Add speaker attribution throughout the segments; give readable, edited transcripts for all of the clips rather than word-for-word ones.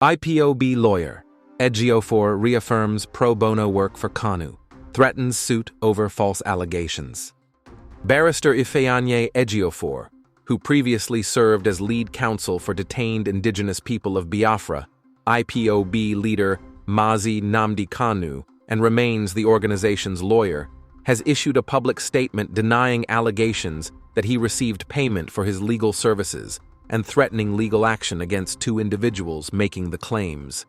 Speaker 1: Ipob lawyer, Ejiofor reaffirms pro bono work for Kanu, threatens suit over false allegations. Barrister Ifeanyi Ejiofor, who previously served as lead counsel for detained indigenous people of Biafra, Ipob leader Mazi Nnamdi Kanu, and remains the organization's lawyer, has issued a public statement denying allegations that he received payment for his legal services and threatening legal action against two individuals making the claims.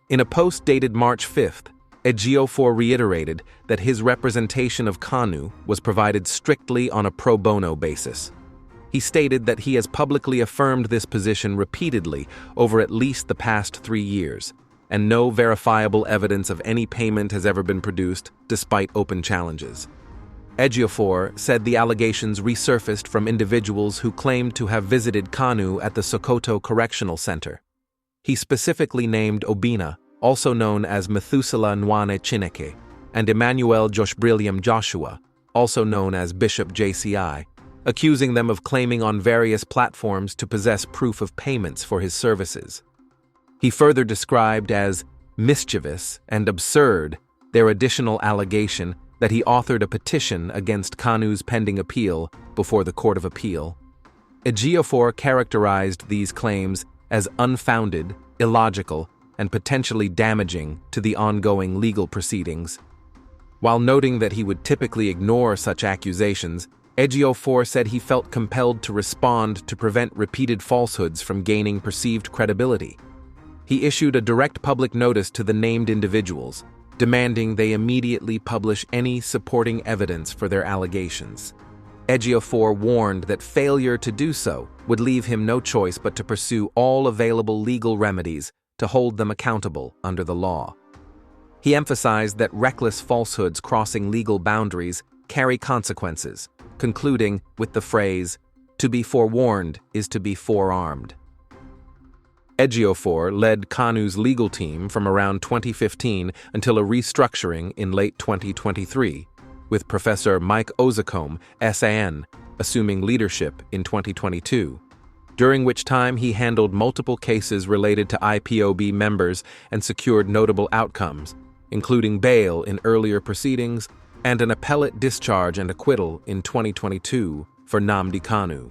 Speaker 1: In a post dated March 5th, Ejiofor reiterated that his representation of Kanu was provided strictly on a pro bono basis. He stated that he has publicly affirmed this position repeatedly over at least the past 3 years, and no verifiable evidence of any payment has ever been produced, despite open challenges. Ejiofor said the allegations resurfaced from individuals who claimed to have visited Kanu at the Sokoto Correctional Center. He specifically named Obinna, also known as Methuselah Nwanne Chineke, and Immanuel Joshbriliem Joshua, also known as Bishop JCI, accusing them of claiming on various platforms to possess proof of payments for his services. He further described as mischievous and absurd their additional allegation that he authored a petition against Kanu's pending appeal before the Court of Appeal. Ejiofor characterized these claims as unfounded, illogical, and potentially damaging to the ongoing legal proceedings. While noting that he would typically ignore such accusations, Ejiofor said he felt compelled to respond to prevent repeated falsehoods from gaining perceived credibility. He issued a direct public notice to the named individuals, demanding they immediately publish any supporting evidence for their allegations. Ejiofor warned that failure to do so would leave him no choice but to pursue all available legal remedies to hold them accountable under the law. He emphasized that reckless falsehoods crossing legal boundaries carry consequences, concluding with the phrase, "To be forewarned is to be forearmed." Ejiofor led Kanu's legal team from around 2015 until a restructuring in late 2023, with Professor Mike Ozacombe, SAN, assuming leadership in 2022, during which time he handled multiple cases related to Ipob members and secured notable outcomes, including bail in earlier proceedings and an appellate discharge and acquittal in 2022 for Nnamdi Kanu.